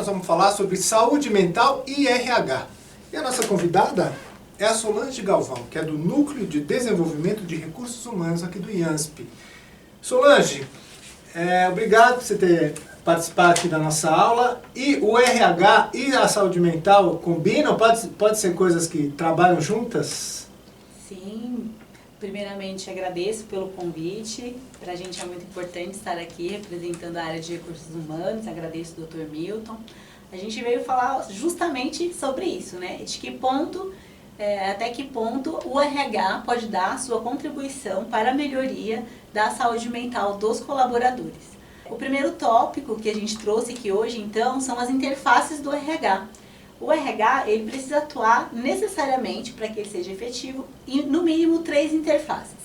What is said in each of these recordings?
nós vamos falar sobre saúde mental e RH. E a nossa convidada é a Solange Galvão, que é do Núcleo de Desenvolvimento de Recursos Humanos aqui do IANSP. Solange, obrigado por você ter participado aqui da nossa aula. E o RH e a saúde mental combinam? Pode ser coisas que trabalham juntas? Sim, primeiramente agradeço pelo convite. Para a gente é muito importante estar aqui representando a área de recursos humanos. Agradeço o Dr. Milton. A gente veio falar justamente sobre isso, né? De que ponto, até que ponto o RH pode dar a sua contribuição para a melhoria da saúde mental dos colaboradores. O primeiro tópico que a gente trouxe aqui hoje, então, são as interfaces do RH. O RH, ele precisa atuar necessariamente, para que ele seja efetivo, em no mínimo 3 interfaces.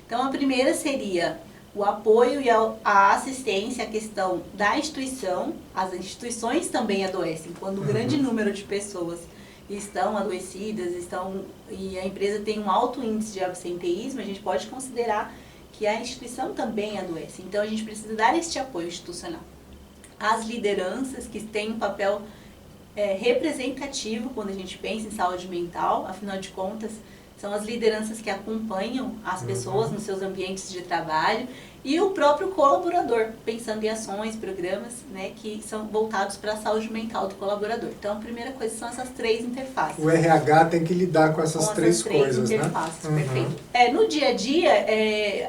Então, a primeira seria o apoio e a assistência à questão da instituição. As instituições também adoecem, quando um grande número de pessoas estão adoecidas, e a empresa tem um alto índice de absenteísmo, a gente pode considerar que a instituição também adoece. Então, a gente precisa dar este apoio institucional. As lideranças, que têm um papel representativo quando a gente pensa em saúde mental, afinal de contas, são as lideranças que acompanham as pessoas nos seus ambientes de trabalho, e o próprio colaborador, pensando em ações, programas, né, que são voltados para a saúde mental do colaborador. Então, a primeira coisa são essas 3 interfaces. O RH tem que lidar com essas três coisas, interfaces, né? Perfeito. No dia a dia,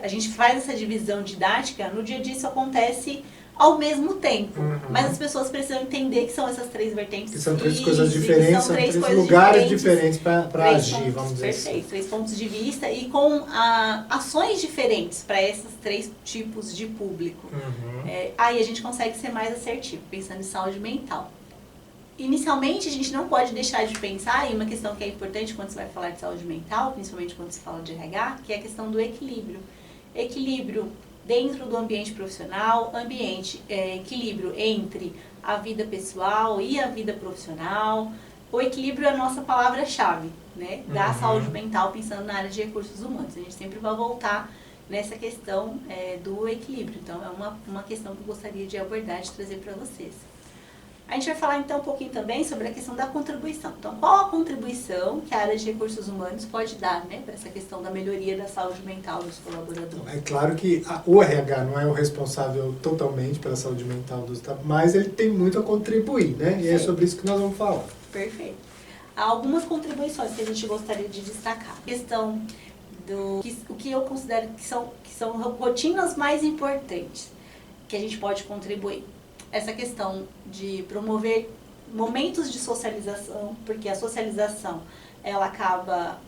a gente faz essa divisão didática, no dia a dia isso acontece ao mesmo tempo, mas as pessoas precisam entender que são essas 3 vertentes. Que são 3 coisas diferentes, são 3 lugares diferentes para agir, vamos dizer assim. Perfeito, 3 pontos de vista e com ações diferentes para esses 3 tipos de público. Aí a gente consegue ser mais assertivo, pensando em saúde mental. Inicialmente, a gente não pode deixar de pensar em uma questão que é importante quando você vai falar de saúde mental, principalmente quando se fala de RH, que é a questão do equilíbrio. Equilíbrio dentro do ambiente profissional, equilíbrio entre a vida pessoal e a vida profissional. O equilíbrio é a nossa palavra-chave, né, da saúde mental, pensando na área de recursos humanos. A gente sempre vai voltar nessa questão do equilíbrio. Então, é uma questão que eu gostaria de abordar, de trazer para vocês. A gente vai falar então um pouquinho também sobre a questão da contribuição. Então, qual a contribuição que a área de recursos humanos pode dar, né, para essa questão da melhoria da saúde mental dos colaboradores? É claro que o RH não é o responsável totalmente pela saúde mental dos trabalhadores, mas ele tem muito a contribuir, né? E é sobre isso que nós vamos falar. Perfeito. Há algumas contribuições que a gente gostaria de destacar. A questão o que eu considero que são rotinas mais importantes que a gente pode contribuir. Essa questão de promover momentos de socialização, porque a socialização ela acaba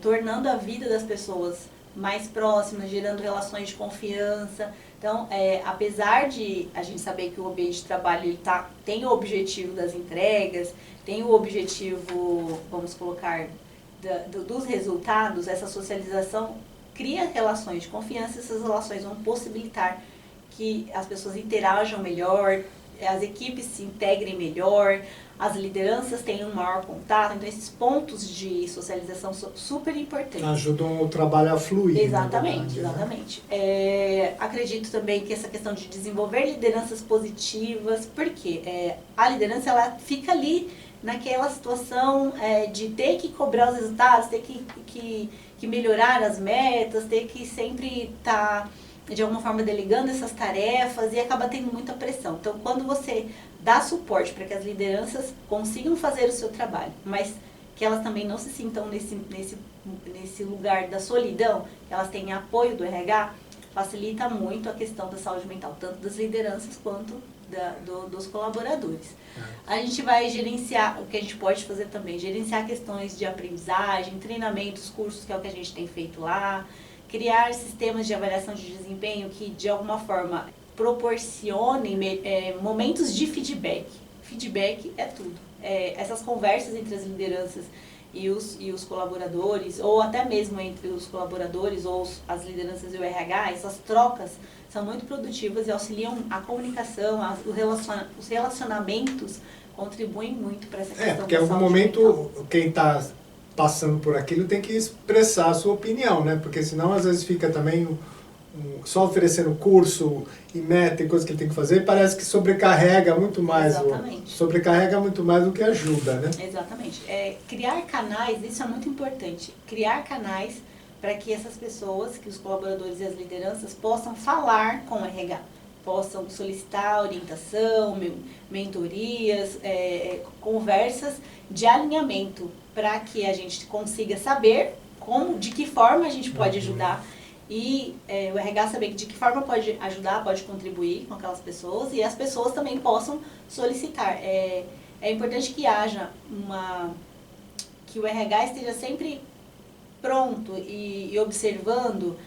tornando a vida das pessoas mais próximas, gerando relações de confiança. Então, apesar de a gente saber que o ambiente de trabalho ele tem o objetivo das entregas, tem o objetivo, vamos colocar, dos resultados, essa socialização cria relações de confiança. Essas relações vão possibilitar que as pessoas interajam melhor, as equipes se integrem melhor, as lideranças tenham um maior contato. Então, esses pontos de socialização são super importantes. Ajudam o trabalho a fluir. Exatamente, verdade, exatamente. Acredito também que essa questão de desenvolver lideranças positivas, porque a liderança ela fica ali naquela situação de ter que cobrar os resultados, ter que melhorar as metas, ter que sempre estar de alguma forma delegando essas tarefas, e acaba tendo muita pressão. Então, quando você dá suporte para que as lideranças consigam fazer o seu trabalho, mas que elas também não se sintam nesse lugar da solidão, elas têm apoio do RH, facilita muito a questão da saúde mental, tanto das lideranças quanto dos colaboradores. A gente vai gerenciar, o que a gente pode fazer também, gerenciar questões de aprendizagem, treinamentos, cursos, que é o que a gente tem feito lá, criar sistemas de avaliação de desempenho que, de alguma forma, proporcionem momentos de feedback. Feedback é tudo. Essas conversas entre as lideranças e os colaboradores, ou até mesmo entre os colaboradores ou as lideranças e o RH, essas trocas são muito produtivas e auxiliam a comunicação, os relacionamentos contribuem muito para essa questão. Porque em algum momento quem está passando por aquilo tem que expressar a sua opinião, né? Porque senão às vezes fica também só oferecendo curso e meta e coisa que ele tem que fazer, parece que sobrecarrega muito mais. Exatamente. Sobrecarrega muito mais do que ajuda, né? Exatamente. Criar canais, isso é muito importante. Criar canais para que essas pessoas, que os colaboradores e as lideranças possam falar com o RH, possam solicitar orientação, mentorias, conversas de alinhamento, para que a gente consiga saber de que forma a gente pode ajudar. E o RH saber de que forma pode ajudar, pode contribuir com aquelas pessoas e as pessoas também possam solicitar. É importante que haja que o RH esteja sempre pronto e observando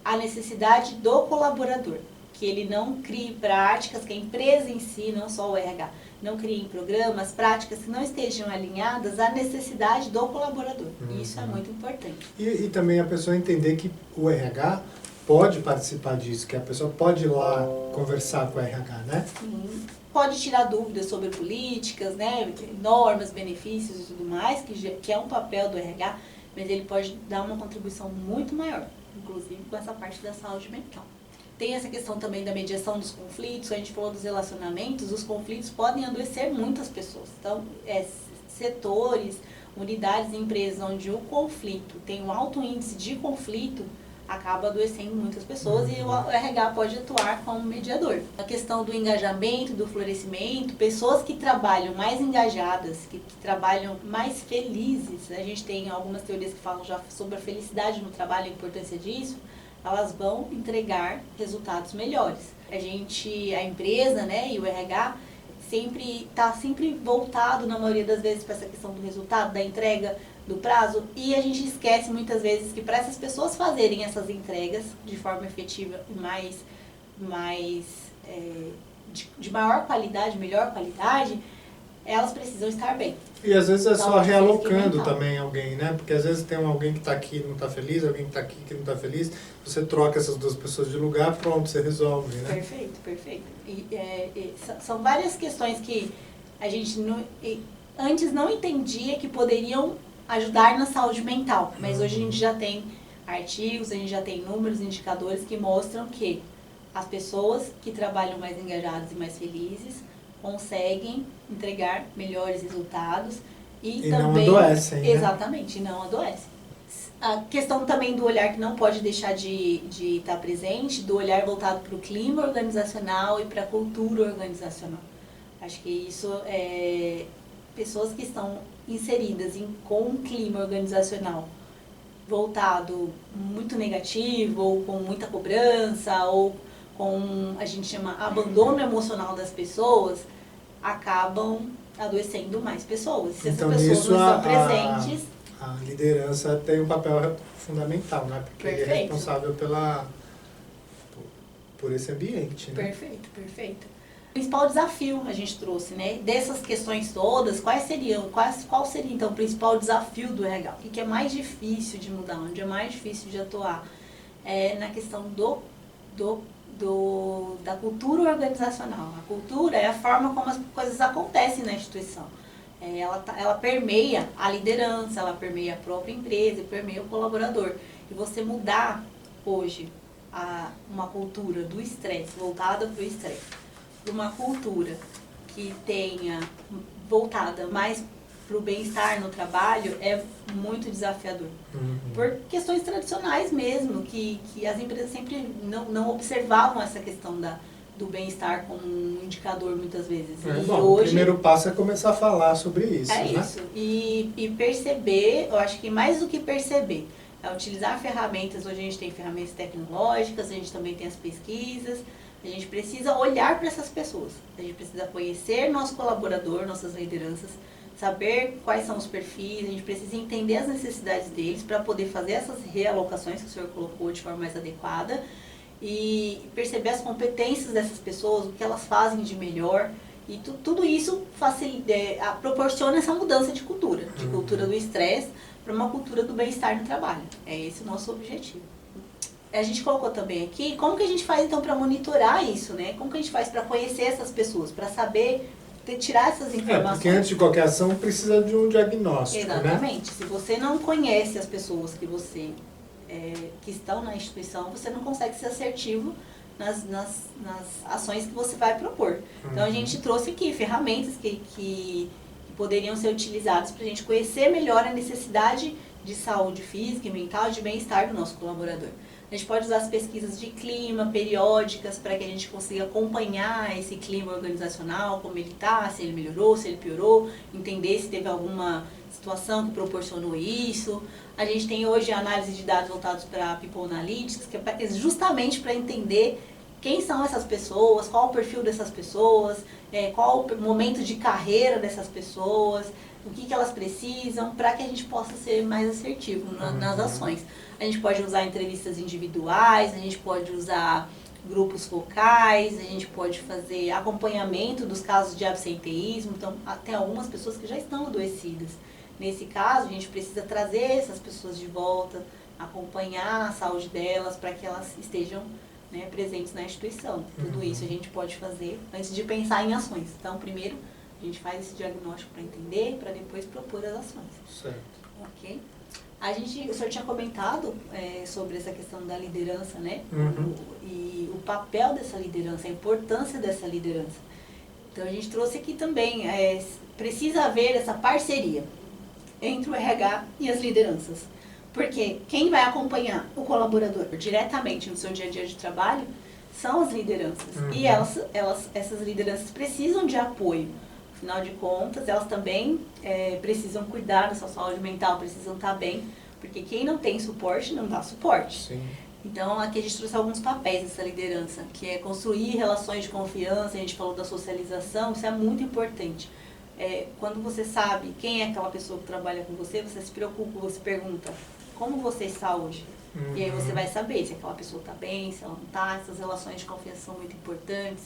a necessidade do colaborador. Que ele não crie práticas, que a empresa em si, não só o RH, não crie programas, práticas que não estejam alinhadas à necessidade do colaborador. E isso é muito importante. E também a pessoa entender que o RH pode participar disso, que a pessoa pode ir lá conversar com o RH, né? Sim. Pode tirar dúvidas sobre políticas, né, normas, benefícios e tudo mais, que é um papel do RH, mas ele pode dar uma contribuição muito maior, inclusive com essa parte da saúde mental. Tem essa questão também da mediação dos conflitos, a gente falou dos relacionamentos, os conflitos podem adoecer muitas pessoas. Então, setores, unidades, empresas onde o conflito tem um alto índice de conflito, acaba adoecendo muitas pessoas e o RH pode atuar como mediador. A questão do engajamento, do florescimento, pessoas que trabalham mais engajadas, que trabalham mais felizes, a gente tem algumas teorias que falam já sobre a felicidade no trabalho, a importância disso, elas vão entregar resultados melhores. A empresa, né, e o RH está sempre voltado, na maioria das vezes, para essa questão do resultado, da entrega, do prazo, e a gente esquece muitas vezes que para essas pessoas fazerem essas entregas de forma efetiva e de maior qualidade, melhor qualidade, elas precisam estar bem. E às vezes é só realocando também alguém, né? Porque às vezes tem alguém que está aqui e não está feliz, alguém que está aqui que não está feliz, você troca essas duas pessoas de lugar, pronto, você resolve, né? Perfeito, perfeito. São várias questões que a gente antes não entendia que poderiam ajudar na saúde mental, mas hoje a gente já tem artigos, a gente já tem números, indicadores que mostram que as pessoas que trabalham mais engajadas e mais felizes conseguem entregar melhores resultados e também não adoecem, né? Exatamente, não adoecem. A questão também do olhar que não pode deixar de estar presente, do olhar voltado para o clima organizacional e para a cultura organizacional. Acho que isso pessoas que estão inseridas com um clima organizacional voltado muito negativo, ou com muita cobrança, ou com, a gente chama, abandono emocional das pessoas, acabam adoecendo mais pessoas. Se então, essas pessoas não estão presentes... A liderança tem um papel fundamental, né? Porque Perfeito. ele é responsável por esse ambiente, né? Perfeito, perfeito. O principal desafio a gente trouxe, né? Dessas questões todas, qual seria então o principal desafio do RH? O que é mais difícil de mudar, onde é mais difícil de atuar? Na questão da cultura organizacional. A cultura é a forma como as coisas acontecem na instituição. Ela permeia a liderança, ela permeia a própria empresa, permeia o colaborador. E você mudar hoje uma cultura do estresse, voltada para o estresse, para uma cultura que tenha voltada mais para o bem-estar no trabalho, é muito desafiador. Por questões tradicionais mesmo, que as empresas sempre não observavam essa questão do bem-estar como um indicador muitas vezes. O primeiro passo é começar a falar sobre isso, né? Isso. E perceber, eu acho que mais do que perceber, é utilizar ferramentas. Hoje a gente tem ferramentas tecnológicas, a gente também tem as pesquisas. A gente precisa olhar para essas pessoas. A gente precisa conhecer nosso colaborador, nossas lideranças, saber quais são os perfis, a gente precisa entender as necessidades deles para poder fazer essas realocações que o senhor colocou de forma mais adequada e perceber as competências dessas pessoas, o que elas fazem de melhor. E tudo isso proporciona essa mudança de cultura do estresse para uma cultura do bem-estar no trabalho. É esse o nosso objetivo. A gente colocou também aqui, como que a gente faz então para monitorar isso, né? Como que a gente faz para conhecer essas pessoas, para saber, tirar essas informações? Porque antes de qualquer ação precisa de um diagnóstico, Exatamente. Né? Se você não conhece as pessoas que você que estão na instituição, você não consegue ser assertivo nas ações que você vai propor. Então, a gente trouxe aqui ferramentas que poderiam ser utilizadas para a gente conhecer melhor a necessidade de saúde física e mental e de bem-estar do nosso colaborador. A gente pode usar as pesquisas de clima periódicas para que a gente consiga acompanhar esse clima organizacional, como ele está, se ele melhorou, se ele piorou, entender se teve alguma situação que proporcionou isso. A gente tem hoje a análise de dados voltados para People Analytics, que é justamente para entender quem são essas pessoas, qual o perfil dessas pessoas, qual o momento de carreira dessas pessoas, o que elas precisam, para que a gente possa ser mais assertivo nas ações. A gente pode usar entrevistas individuais, a gente pode usar grupos focais, a gente pode fazer acompanhamento dos casos de absenteísmo, então até algumas pessoas que já estão adoecidas. Nesse caso, a gente precisa trazer essas pessoas de volta, acompanhar a saúde delas para que elas estejam, né, presentes na instituição. Tudo isso a gente pode fazer antes de pensar em ações. Então, primeiro, a gente faz esse diagnóstico para entender, para depois propor as ações. Certo. Ok? O senhor tinha comentado sobre essa questão da liderança, né? E o papel dessa liderança, a importância dessa liderança. Então, a gente trouxe aqui também, precisa haver essa parceria entre o RH e as lideranças. Porque quem vai acompanhar o colaborador diretamente no seu dia a dia de trabalho são as lideranças. E essas lideranças precisam de apoio. Afinal de contas, elas também precisam cuidar da sua saúde mental, precisam estar bem, porque quem não tem suporte, não dá suporte. Sim. Então, aqui a gente trouxe alguns papéis dessa liderança, que é construir relações de confiança, a gente falou da socialização, isso é muito importante. Quando você sabe quem é aquela pessoa que trabalha com você, você se preocupa, você pergunta, como você está hoje? E aí você vai saber se aquela pessoa está bem, se ela não está. Essas relações de confiança são muito importantes.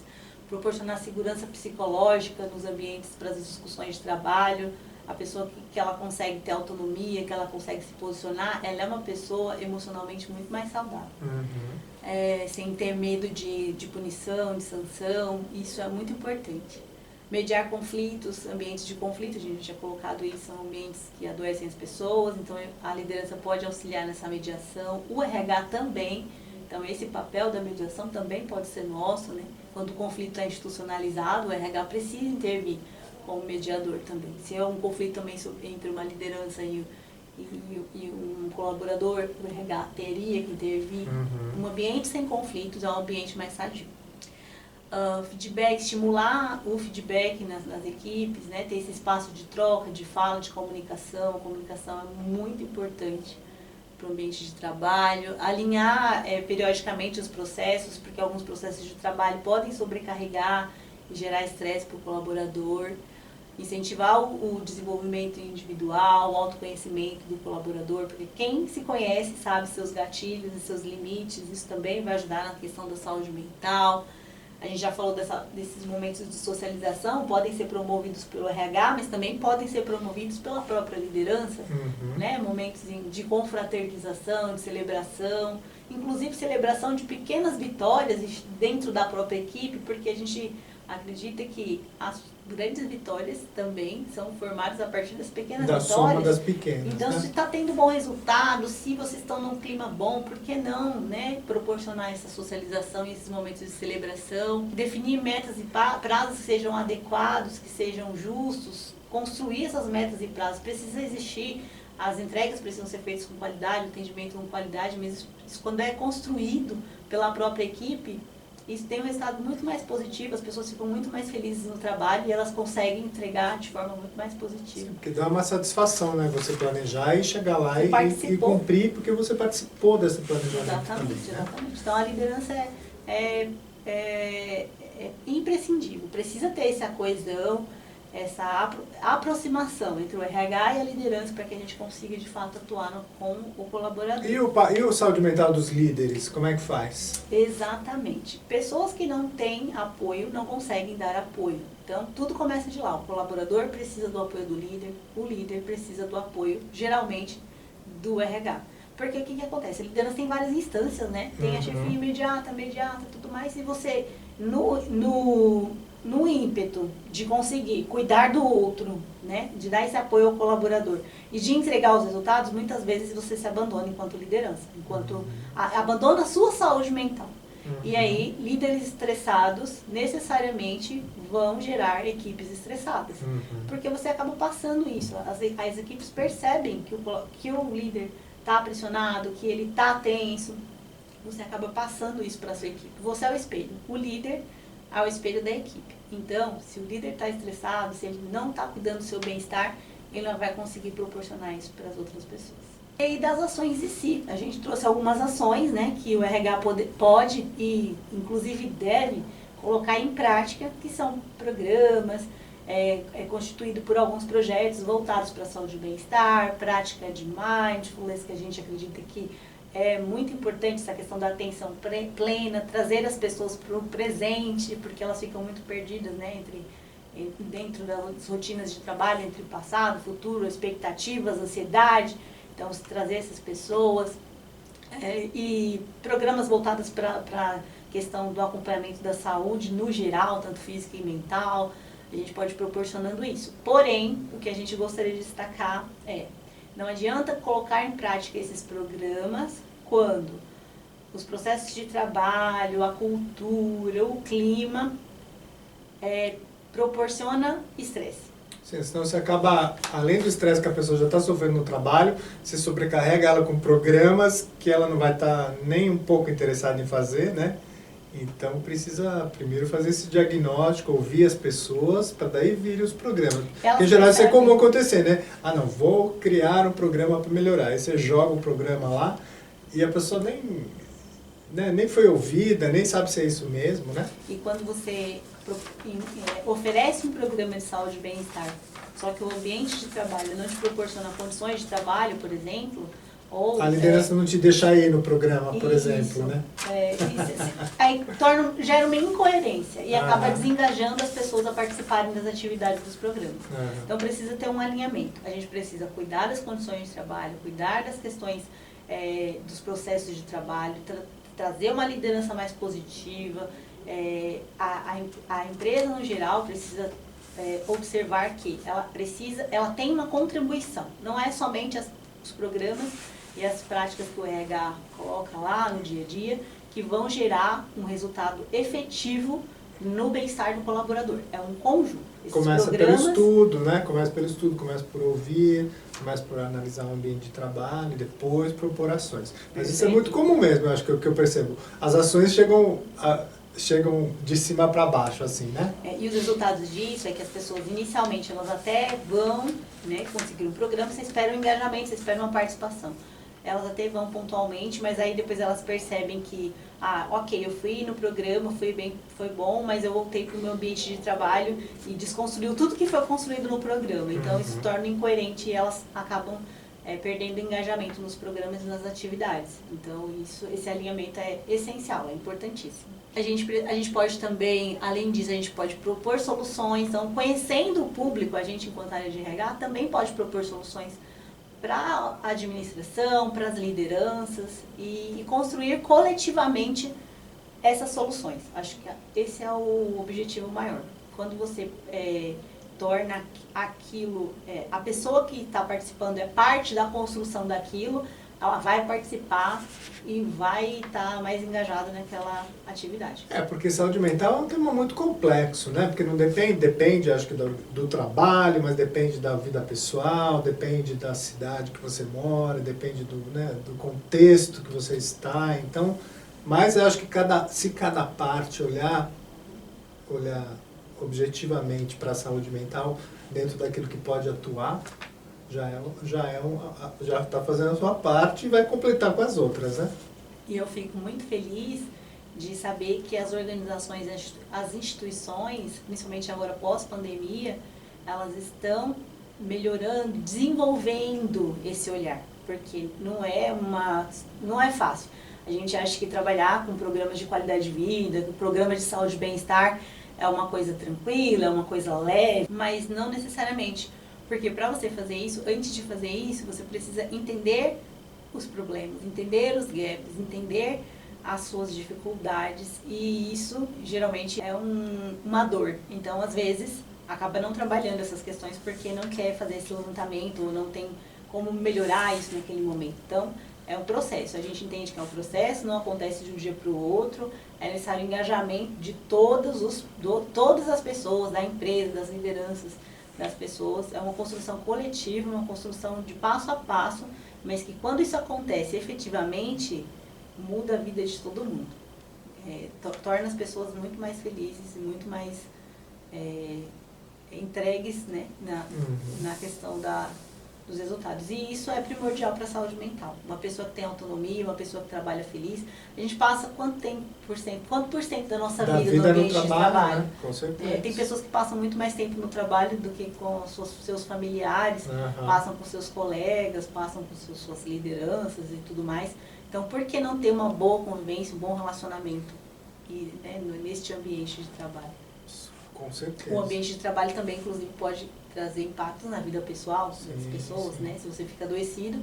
Proporcionar segurança psicológica nos ambientes para as discussões de trabalho. A pessoa que ela consegue ter autonomia, que ela consegue se posicionar, ela é uma pessoa emocionalmente muito mais saudável. Sem ter medo de punição, de sanção, isso é muito importante. Mediar conflitos, ambientes de conflito, a gente tinha colocado isso, são ambientes que adoecem as pessoas, então a liderança pode auxiliar nessa mediação, o RH também, então esse papel da mediação também pode ser nosso, né? Quando o conflito é institucionalizado, o RH precisa intervir como mediador também. Se é um conflito também entre uma liderança e um colaborador, o RH teria que intervir. Um ambiente sem conflitos é um ambiente mais sadio. Feedback, estimular o feedback nas equipes, né? Ter esse espaço de troca, de fala, de comunicação. A comunicação é muito importante para o ambiente de trabalho. Alinhar periodicamente os processos, porque alguns processos de trabalho podem sobrecarregar e gerar estresse para o colaborador. Incentivar o desenvolvimento individual, o autoconhecimento do colaborador, porque quem se conhece sabe seus gatilhos e seus limites, isso também vai ajudar na questão da saúde mental. A gente já falou desses momentos de socialização, podem ser promovidos pelo RH, mas também podem ser promovidos pela própria liderança, né? Momentos de confraternização, de celebração, inclusive celebração de pequenas vitórias dentro da própria equipe, porque a gente acredita que as grandes vitórias também são formadas a partir das pequenas vitórias. Da soma das pequenas. Então, se está tendo bom resultado, se vocês estão num clima bom, por que não, né, proporcionar essa socialização e esses momentos de celebração? Definir metas e prazos que sejam adequados, que sejam justos, construir essas metas e prazos. Precisa existir, as entregas precisam ser feitas com qualidade, o atendimento com qualidade, mas isso quando é construído pela própria equipe, isso tem um resultado muito mais positivo, as pessoas ficam muito mais felizes no trabalho e elas conseguem entregar de forma muito mais positiva. Sim, porque dá uma satisfação, né? Você planejar e chegar lá e cumprir, porque você participou desse planejamento. Exatamente, também, né? exatamente. Então a liderança é imprescindível, precisa ter essa coesão, essa aproximação entre o RH e a liderança para que a gente consiga de fato atuar com o colaborador. E o saúde mental dos líderes, como é que faz? Exatamente. Pessoas que não têm apoio não conseguem dar apoio. Então, tudo começa de lá. O colaborador precisa do apoio do líder, o líder precisa do apoio, geralmente, do RH. Porque o que acontece? A liderança tem várias instâncias, né? Tem a chefia imediata, tudo mais, e você, no ímpeto de conseguir cuidar do outro, né, de dar esse apoio ao colaborador e de entregar os resultados, muitas vezes você se abandona enquanto liderança, enquanto abandona a sua saúde mental. E aí, líderes estressados necessariamente vão gerar equipes estressadas. Porque você acaba passando isso. As equipes percebem que o líder está pressionado, que ele está tenso. Você acaba passando isso para a sua equipe. Você é o espelho. O líder é o espelho da equipe. Então, se o líder está estressado, se ele não está cuidando do seu bem-estar, ele não vai conseguir proporcionar isso para as outras pessoas. E das ações em si. A gente trouxe algumas ações, né, que o RH pode e, inclusive, deve colocar em prática, que são programas, constituído por alguns projetos voltados para a saúde e bem-estar, prática de mindfulness, que a gente acredita que é muito importante essa questão da atenção plena, trazer as pessoas para o presente, porque elas ficam muito perdidas, né, dentro das rotinas de trabalho, entre o passado, futuro, expectativas, ansiedade. Então, trazer essas pessoas e programas voltados para a questão do acompanhamento da saúde no geral, tanto física e mental, a gente pode ir proporcionando isso. Porém, o que a gente gostaria de destacar não adianta colocar em prática esses programas quando os processos de trabalho, a cultura, o clima proporciona estresse. Sim, senão você acaba, além do estresse que a pessoa já está sofrendo no trabalho, você sobrecarrega ela com programas que ela não vai estar nem um pouco interessada em fazer, né? Então precisa primeiro fazer esse diagnóstico, ouvir as pessoas, para daí vir os programas. Porque em geral isso é comum acontecer, né? Ah, não, vou criar um programa para melhorar. Aí você joga o programa lá e a pessoa nem foi ouvida, nem sabe se é isso mesmo, né? E quando você oferece um programa de saúde e bem-estar, só que o ambiente de trabalho não te proporciona condições de trabalho, por exemplo, ou... A liderança não te deixa ir no programa, por exemplo, né? Aí gera uma incoerência e acaba desengajando as pessoas a participarem das atividades dos programas. Então precisa ter um alinhamento. A gente precisa cuidar das condições de trabalho, cuidar das questões dos processos de trabalho, trazer uma liderança mais positiva. A empresa no geral precisa observar que ela tem uma contribuição, não é somente os programas e as práticas que o RH coloca lá no dia a dia que vão gerar um resultado efetivo no bem-estar do colaborador. É um conjunto. Começa pelo estudo, né? Começa pelo estudo, começa por ouvir, começa por analisar o ambiente de trabalho e depois propor ações. Mas isso é muito comum mesmo, eu acho que eu percebo. As ações chegam de cima para baixo, assim, né? E os resultados disso é que as pessoas, inicialmente, elas até vão, né, conseguir um programa, você espera um engajamento, você espera uma participação. Elas até vão pontualmente, mas aí depois elas percebem que, ok, eu fui no programa, foi bom, mas eu voltei para o meu ambiente de trabalho e desconstruiu tudo que foi construído no programa. Então isso torna incoerente e elas acabam perdendo engajamento nos programas e nas atividades. Então esse alinhamento é essencial, é importantíssimo. A gente pode também, além disso, a gente pode propor soluções. Então, conhecendo o público, a gente, enquanto área de RH, também pode propor soluções para a administração, para as lideranças e construir coletivamente essas soluções. Acho que esse é o objetivo maior. Quando você torna aquilo, a pessoa que está participando é parte da construção daquilo, ela vai participar e vai estar mais engajada naquela atividade. Porque saúde mental é um tema muito complexo, né? Porque não depende acho que do trabalho, mas depende da vida pessoal, depende da cidade que você mora, depende do contexto que você está. Então, mas eu acho que se cada parte olhar objetivamente para a saúde mental dentro daquilo que pode atuar, já está fazendo a sua parte e vai completar com as outras, né? E eu fico muito feliz de saber que as organizações, as instituições, principalmente agora pós-pandemia, elas estão melhorando, desenvolvendo esse olhar, porque não é fácil. A gente acha que trabalhar com programas de qualidade de vida, com programas de saúde e bem-estar é uma coisa tranquila, é uma coisa leve, mas não necessariamente. Porque para você fazer isso, antes de fazer isso, você precisa entender os problemas, entender os gaps, entender as suas dificuldades, e isso geralmente é uma dor. Então, às vezes, acaba não trabalhando essas questões porque não quer fazer esse levantamento ou não tem como melhorar isso naquele momento. Então, é um processo. A gente entende que é um processo, não acontece de um dia para o outro. É necessário engajamento de todas as pessoas, da empresa, das lideranças das pessoas. É uma construção coletiva, uma construção de passo a passo, mas que quando isso acontece efetivamente, muda a vida de todo mundo. Torna as pessoas muito mais felizes e muito mais entregues, né, na questão dos resultados. E isso é primordial para a saúde mental. Uma pessoa que tem autonomia, uma pessoa que trabalha feliz, a gente passa quanto por cento da nossa vida no ambiente de trabalho? Né? Com certeza. Tem pessoas que passam muito mais tempo no trabalho do que com seus familiares, passam com seus colegas, passam com suas lideranças e tudo mais. Então, por que não ter uma boa convivência, um bom relacionamento neste ambiente de trabalho? Com certeza. O ambiente de trabalho também, inclusive, pode trazer impactos na vida pessoal das pessoas, né? Se você fica adoecido,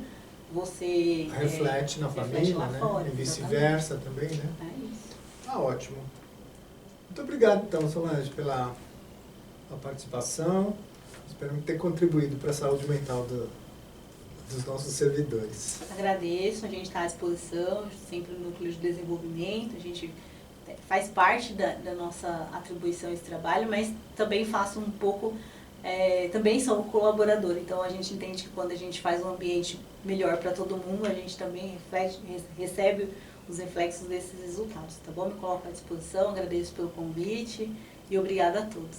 você reflete na família, lá né? fora, E vice-versa também, né? É isso. Tá ótimo. Muito obrigado, então, Solange, pela participação. Espero ter contribuído para a saúde mental dos nossos servidores. Agradeço, a gente está à disposição, sempre no Núcleo de Desenvolvimento, a gente faz parte da nossa atribuição a esse trabalho, mas também faço um pouco, também sou um colaborador, então a gente entende que quando a gente faz um ambiente melhor para todo mundo, a gente também recebe os reflexos desses resultados, tá bom? Me coloco à disposição, agradeço pelo convite e obrigada a todos.